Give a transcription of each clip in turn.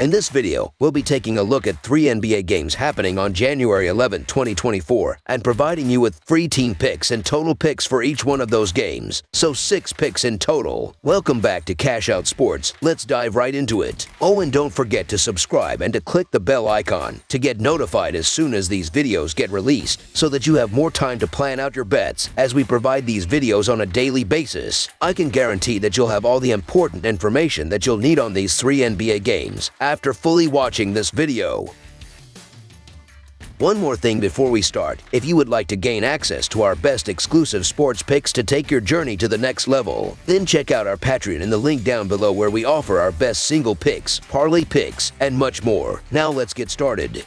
In this video, we'll be taking a look at 3 NBA games happening on January 11, 2024, and providing you with free team picks and total picks for each one of those games, so 6 picks in total. Welcome back to Cash Out Sports. Let's dive right into it. Oh, and don't forget to subscribe and to click the bell icon to get notified as soon as these videos get released, so that you have more time to plan out your bets as we provide these videos on a daily basis. I can guarantee that you'll have all the important information that you'll need on these 3 NBA games after fully watching this video. One more thing before we start. If you would like to gain access to our best exclusive sports picks to take your journey to the next level, then check out our Patreon in the link down below, where we offer our best single picks, parlay picks, and much more. Now let's get started.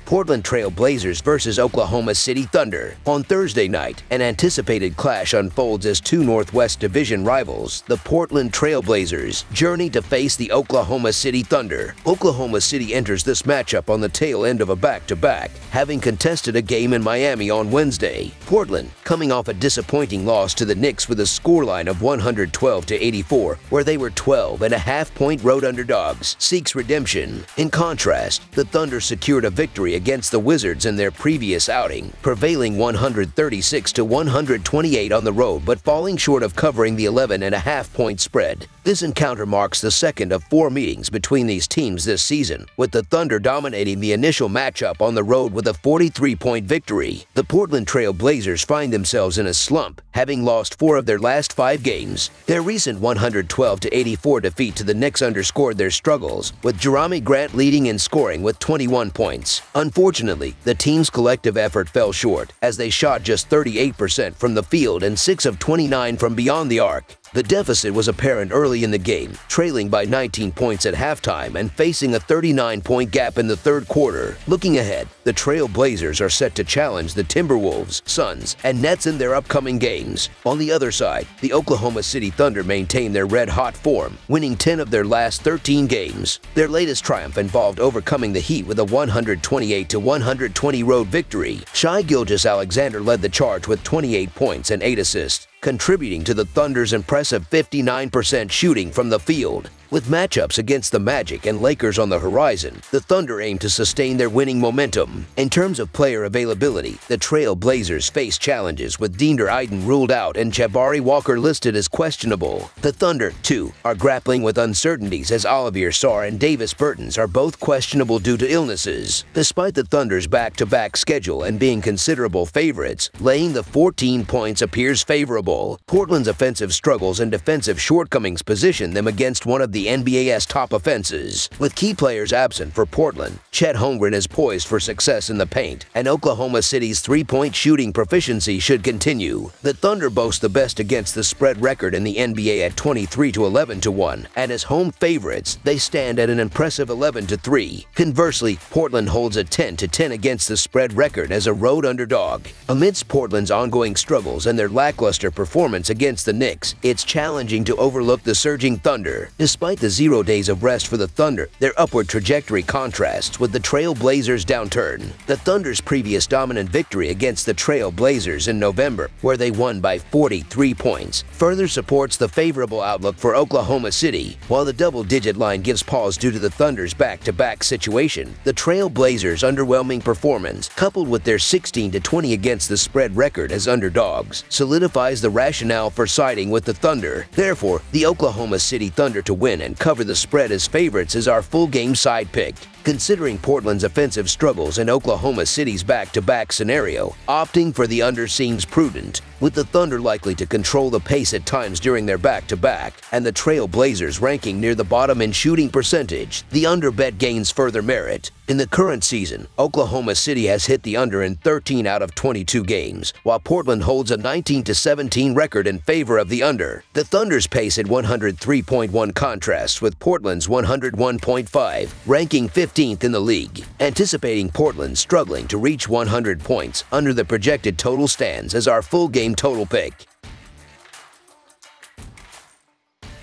Portland Trail Blazers versus Oklahoma City Thunder. On Thursday night, an anticipated clash unfolds as 2 Northwest Division rivals, the Portland Trail Blazers, journey to face the Oklahoma City Thunder. Oklahoma City enters this matchup on the tail end of a back-to-back, having contested a game in Miami on Wednesday. Portland, coming off a disappointing loss to the Knicks with a scoreline of 112-84, where they were 12.5-point road underdogs, seeks redemption. In contrast, the Thunder secured a victory against the Wizards in their previous outing, prevailing 136-128 on the road, but falling short of covering the 11.5-point spread. This encounter marks the second of 4 meetings between these teams this season, with the Thunder dominating the initial matchup on the road with a 43-point victory. The Portland Trail Blazers find themselves in a slump, having lost 4 of their last 5 games. Their recent 112-84 defeat to the Knicks underscored their struggles, with Jerami Grant leading in scoring with 21 points. Unfortunately, the team's collective effort fell short, as they shot just 38% from the field and 6 of 29 from beyond the arc. The deficit was apparent early in the game, trailing by 19 points at halftime and facing a 39-point gap in the third quarter. Looking ahead, the Trail Blazers are set to challenge the Timberwolves, Suns, and Nets in their upcoming games. On the other side, the Oklahoma City Thunder maintain their red-hot form, winning 10 of their last 13 games. Their latest triumph involved overcoming the Heat with a 128-120 road victory. Shai Gilgeous-Alexander led the charge with 28 points and 8 assists, contributing to the Thunder's impressive 59% shooting from the field. With matchups against the Magic and Lakers on the horizon, the Thunder aim to sustain their winning momentum. In terms of player availability, the Trail Blazers face challenges with Deander Ayton ruled out and Jabari Walker listed as questionable. The Thunder, too, are grappling with uncertainties, as Olivier Sarr and Davis Bertans are both questionable due to illnesses. Despite the Thunder's back-to-back schedule and being considerable favorites, laying the 14 points appears favorable. Portland's offensive struggles and defensive shortcomings position them against one of the NBA's top offenses. With key players absent for Portland, Chet Holmgren is poised for success in the paint, and Oklahoma City's 3-point shooting proficiency should continue. The Thunder boast the best against the spread record in the NBA at 23-11-1, and as home favorites, they stand at an impressive 11-3. Conversely, Portland holds a 10-10 against the spread record as a road underdog. Amidst Portland's ongoing struggles and their lackluster performance against the Knicks, it's challenging to overlook the surging Thunder. Despite the 0 days of rest for the Thunder, their upward trajectory contrasts with the Trail Blazers' downturn. The Thunder's previous dominant victory against the Trail Blazers in November, where they won by 43 points, further supports the favorable outlook for Oklahoma City. While the double-digit line gives pause due to the Thunder's back-to-back situation, the Trail Blazers' underwhelming performance, coupled with their 16-20 against the spread record as underdogs, solidifies the rationale for siding with the Thunder. Therefore, the Oklahoma City Thunder to win and cover the spread as favorites is our full game side pick. Considering Portland's offensive struggles and Oklahoma City's back-to-back scenario, opting for the under seems prudent, with the Thunder likely to control the pace at times during their back-to-back, and the Trail Blazers ranking near the bottom in shooting percentage. The under bet gains further merit. In the current season, Oklahoma City has hit the under in 13 out of 22 games, while Portland holds a 19-17 record in favor of the under. The Thunder's pace at 103.1 contrasts with Portland's 101.5, ranking 15th in the league. Anticipating Portland struggling to reach 100 points under the projected total stands as our full game total pick.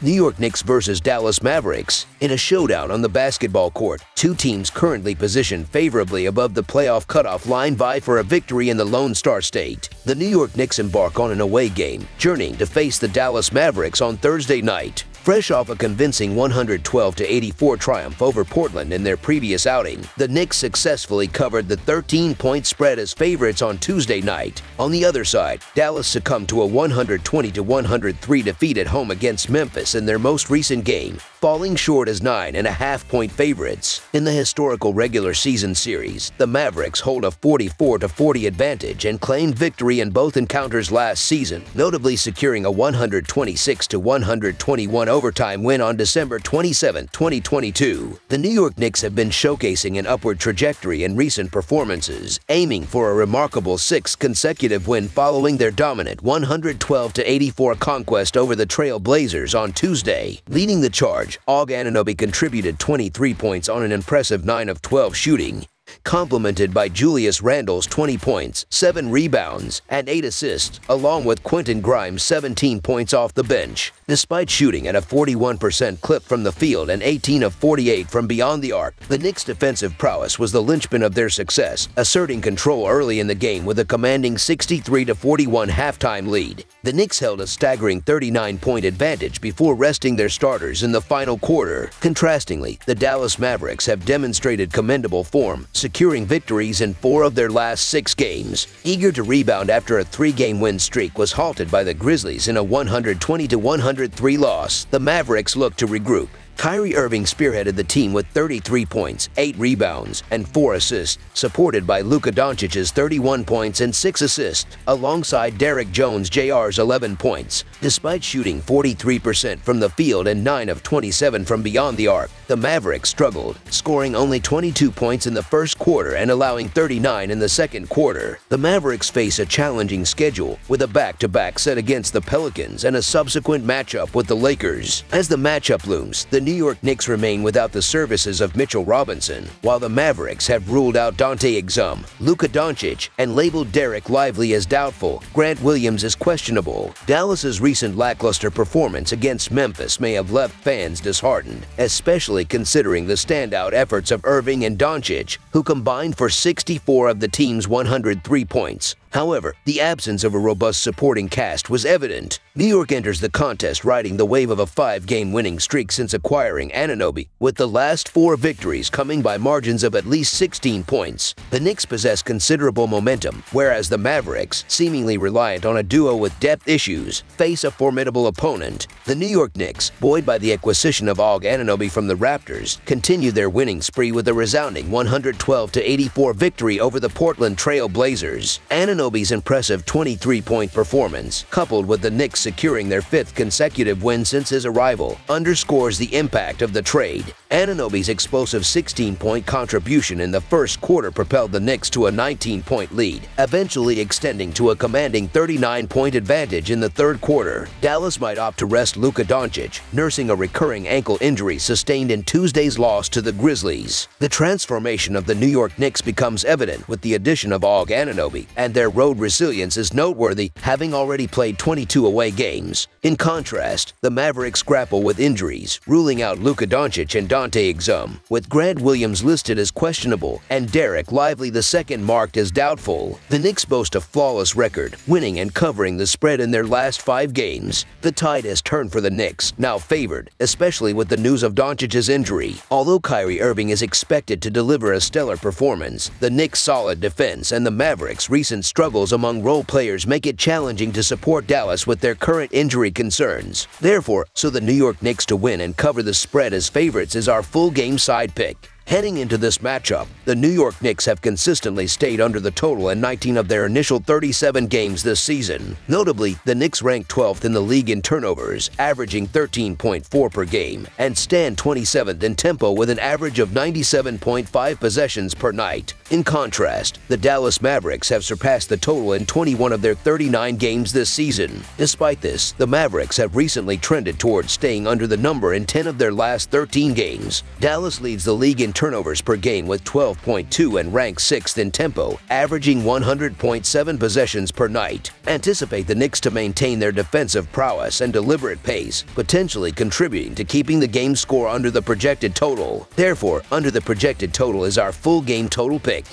New York Knicks versus Dallas Mavericks. In a showdown on the basketball court, 2 teams currently positioned favorably above the playoff cutoff line vie for a victory in the Lone Star State. The New York Knicks embark on an away game, journeying to face the Dallas Mavericks on Thursday night. Fresh off a convincing 112-84 triumph over Portland in their previous outing, the Knicks successfully covered the 13-point spread as favorites on Tuesday night. On the other side, Dallas succumbed to a 120-103 defeat at home against Memphis in their most recent game, falling short as 9.5-point favorites. In the historical regular season series, the Mavericks hold a 44-40 advantage and claimed victory in both encounters last season, notably securing a 126-121 overtime win on December 27, 2022. The New York Knicks have been showcasing an upward trajectory in recent performances, aiming for a remarkable sixth consecutive win following their dominant 112-84 conquest over the Trail Blazers on Tuesday. Leading the charge, Anunoby contributed 23 points on an impressive 9 of 12 shooting, complemented by Julius Randle's 20 points, 7 rebounds, and 8 assists, along with Quentin Grimes' 17 points off the bench. Despite shooting at a 41% clip from the field and 18 of 48 from beyond the arc, the Knicks' defensive prowess was the linchpin of their success, asserting control early in the game with a commanding 63-41 halftime lead. The Knicks held a staggering 39-point advantage before resting their starters in the final quarter. Contrastingly, the Dallas Mavericks have demonstrated commendable form, securing victories in 4 of their last 6 games. Eager to rebound after a 3-game win streak was halted by the Grizzlies in a 120-103 loss, the Mavericks looked to regroup. Kyrie Irving spearheaded the team with 33 points, 8 rebounds, and 4 assists, supported by Luka Doncic's 31 points and 6 assists, alongside Derrick Jones Jr.'s 11 points. Despite shooting 43% from the field and 9 of 27 from beyond the arc, the Mavericks struggled, scoring only 22 points in the first quarter and allowing 39 in the second quarter. The Mavericks face a challenging schedule, with a back-to-back set against the Pelicans and a subsequent matchup with the Lakers. As the matchup looms, the New York Knicks remain without the services of Mitchell Robinson, while the Mavericks have ruled out Dante Exum, Luka Doncic, and labeled Derek Lively as doubtful. Grant Williams is questionable. Dallas's recent lackluster performance against Memphis may have left fans disheartened, especially considering the standout efforts of Irving and Doncic, who combined for 64 of the team's 103 points. However, the absence of a robust supporting cast was evident. New York enters the contest riding the wave of a 5-game winning streak since acquiring Anunoby, with the last 4 victories coming by margins of at least 16 points. The Knicks possess considerable momentum, whereas the Mavericks, seemingly reliant on a duo with depth issues, face a formidable opponent. The New York Knicks, buoyed by the acquisition of Anunoby from the Raptors, continue their winning spree with a resounding 112-84 victory over the Portland Trail Blazers. Anunoby's impressive 23-point performance, coupled with the Knicks securing their 5th consecutive win since his arrival, underscores the impact of the trade. Anunoby's explosive 16-point contribution in the first quarter propelled the Knicks to a 19-point lead, eventually extending to a commanding 39-point advantage in the third quarter. Dallas might opt to rest Luka Doncic, nursing a recurring ankle injury sustained in Tuesday's loss to the Grizzlies. The transformation of the New York Knicks becomes evident with the addition of Anunoby, and their road resilience is noteworthy, having already played 22 away games. In contrast, the Mavericks grapple with injuries, ruling out Luka Doncic and Dante Exum, with Grant Williams listed as questionable and Derek Lively II marked as doubtful. The Knicks boast a flawless record, winning and covering the spread in their last 5 games. The tide has turned for the Knicks, now favored, especially with the news of Doncic's injury. Although Kyrie Irving is expected to deliver a stellar performance, the Knicks' solid defense and the Mavericks' recent struggles among role players make it challenging to support Dallas with their current injury concerns. Therefore, the New York Knicks to win and cover the spread as favorites is our full game side pick. Heading into this matchup, the New York Knicks have consistently stayed under the total in 19 of their initial 37 games this season. Notably, the Knicks rank 12th in the league in turnovers, averaging 13.4 per game, and stand 27th in tempo with an average of 97.5 possessions per night. In contrast, the Dallas Mavericks have surpassed the total in 21 of their 39 games this season. Despite this, the Mavericks have recently trended towards staying under the number in 10 of their last 13 games. Dallas leads the league in turnovers per game with 12.2 and ranks 6th in tempo, averaging 100.7 possessions per night. Anticipate the Knicks to maintain their defensive prowess and deliberate pace, potentially contributing to keeping the game score under the projected total. Therefore, under the projected total is our full game total pick.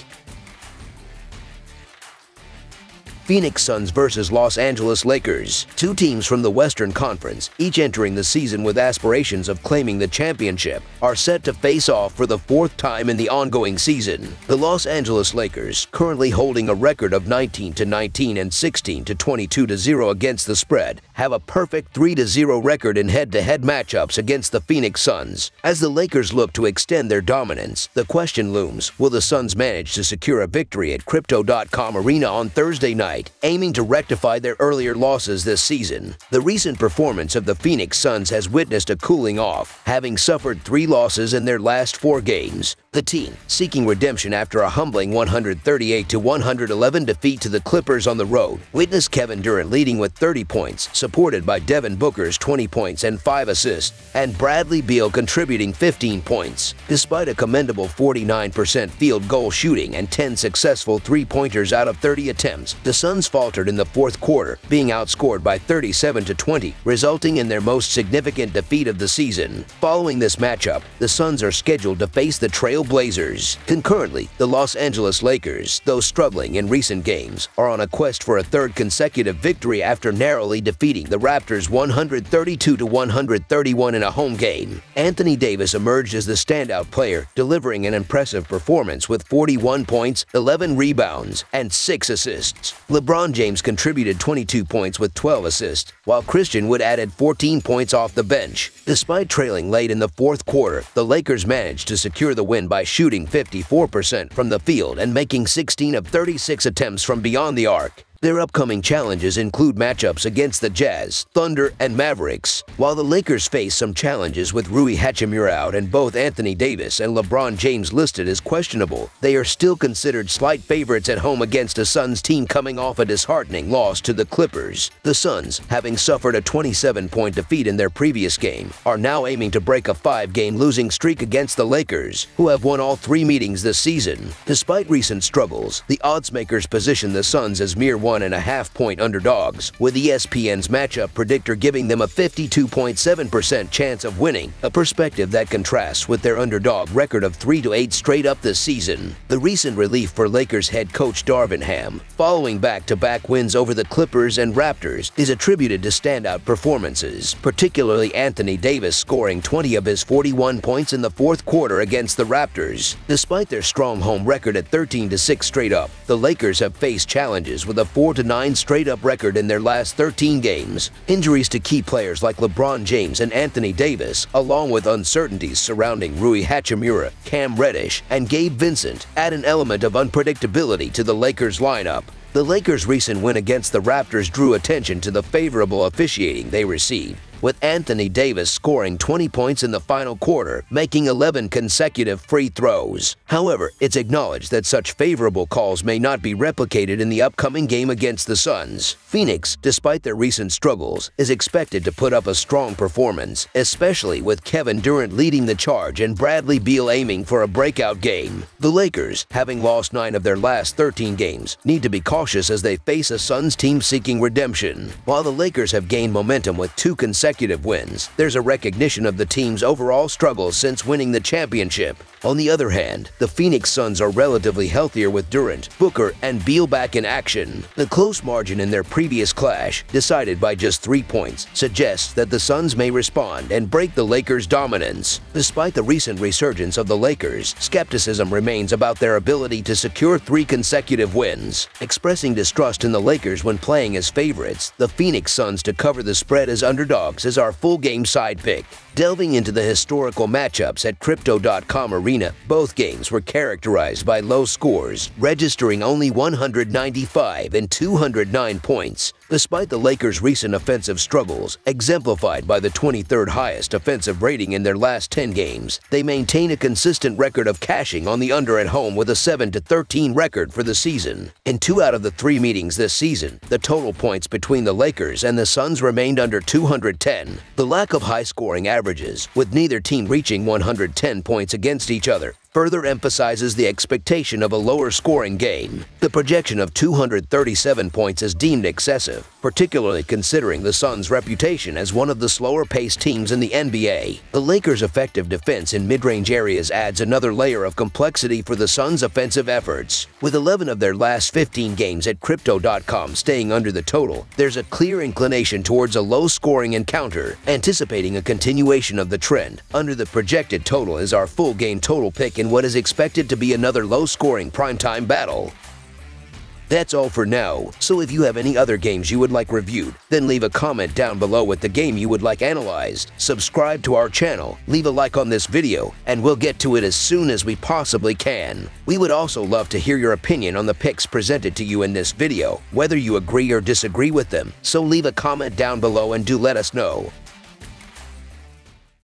Phoenix Suns versus Los Angeles Lakers. Two teams from the Western Conference, each entering the season with aspirations of claiming the championship, are set to face off for the fourth time in the ongoing season. The Los Angeles Lakers, currently holding a record of 19-19 and 16-22-0 against the spread, have a perfect 3-0 record in head-to-head matchups against the Phoenix Suns. As the Lakers look to extend their dominance, the question looms, will the Suns manage to secure a victory at Crypto.com Arena on Thursday night, aiming to rectify their earlier losses this season? The recent performance of the Phoenix Suns has witnessed a cooling off, having suffered 3 losses in their last 4 games. The team, seeking redemption after a humbling 138-111 defeat to the Clippers on the road, witnessed Kevin Durant leading with 30 points, supported by Devin Booker's 20 points and 5 assists, and Bradley Beal contributing 15 points. Despite a commendable 49% field goal shooting and 10 successful three-pointers out of 30 attempts, the Suns faltered in the fourth quarter, being outscored by 37-20, resulting in their most significant defeat of the season. Following this matchup, the Suns are scheduled to face the Trail Blazers. Concurrently, the Los Angeles Lakers, though struggling in recent games, are on a quest for a third consecutive victory after narrowly defeating the Raptors 132-131 in a home game. Anthony Davis emerged as the standout player, delivering an impressive performance with 41 points, 11 rebounds, and 6 assists. LeBron James contributed 22 points with 12 assists, while Christian Wood added 14 points off the bench. Despite trailing late in the fourth quarter, the Lakers managed to secure the win by shooting 54% from the field and making 16 of 36 attempts from beyond the arc. Their upcoming challenges include matchups against the Jazz, Thunder, and Mavericks. While the Lakers face some challenges with Rui Hachimura out and both Anthony Davis and LeBron James listed as questionable, they are still considered slight favorites at home against a Suns team coming off a disheartening loss to the Clippers. The Suns, having suffered a 27-point defeat in their previous game, are now aiming to break a 5-game losing streak against the Lakers, who have won all 3 meetings this season. Despite recent struggles, the oddsmakers position the Suns as mere 1.5-point underdogs, with ESPN's matchup predictor giving them a 52.7% chance of winning, a perspective that contrasts with their underdog record of 3-8 straight up this season. The recent relief for Lakers head coach Darvin Ham, following back-to-back wins over the Clippers and Raptors, is attributed to standout performances, particularly Anthony Davis scoring 20 of his 41 points in the fourth quarter against the Raptors. Despite their strong home record at 13-6 straight up, the Lakers have faced challenges with a 4-9 straight-up record in their last 13 games. Injuries to key players like LeBron James and Anthony Davis, along with uncertainties surrounding Rui Hachimura, Cam Reddish, and Gabe Vincent, add an element of unpredictability to the Lakers lineup. The Lakers' recent win against the Raptors drew attention to the favorable officiating they received, with Anthony Davis scoring 20 points in the final quarter, making 11 consecutive free throws. However, it's acknowledged that such favorable calls may not be replicated in the upcoming game against the Suns. Phoenix, despite their recent struggles, is expected to put up a strong performance, especially with Kevin Durant leading the charge and Bradley Beal aiming for a breakout game. The Lakers, having lost 9 of their last 13 games, need to be cautious as they face a Suns team seeking redemption. While the Lakers have gained momentum with 2 consecutive wins, there's a recognition of the team's overall struggles since winning the championship. On the other hand, the Phoenix Suns are relatively healthier with Durant, Booker, and Beal back in action. The close margin in their previous clash, decided by just 3 points, suggests that the Suns may respond and break the Lakers' dominance. Despite the recent resurgence of the Lakers, skepticism remains about their ability to secure 3 consecutive wins. Expressing distrust in the Lakers when playing as favorites, the Phoenix Suns to cover the spread as underdogs is our full-game side pick. Delving into the historical matchups at Crypto.com Arena, both games were characterized by low scores, registering only 195 and 209 points. Despite the Lakers' recent offensive struggles, exemplified by the 23rd highest offensive rating in their last 10 games, they maintain a consistent record of cashing on the under at home with a 7-13 record for the season. In 2 out of the 3 meetings this season, the total points between the Lakers and the Suns remained under 210. The lack of high-scoring averages, with neither team reaching 110 points against each other, further emphasizes the expectation of a lower-scoring game. The projection of 237 points is deemed excessive, particularly considering the Suns' reputation as one of the slower-paced teams in the NBA. The Lakers' effective defense in mid-range areas adds another layer of complexity for the Suns' offensive efforts. With 11 of their last 15 games at Crypto.com staying under the total, there's a clear inclination towards a low-scoring encounter. Anticipating a continuation of the trend, under the projected total is our full game total pick in what is expected to be another low-scoring primetime battle. That's all for now, so if you have any other games you would like reviewed, then leave a comment down below with the game you would like analyzed. Subscribe to our channel, leave a like on this video, and we'll get to it as soon as we possibly can. We would also love to hear your opinion on the picks presented to you in this video, whether you agree or disagree with them, so leave a comment down below and do let us know.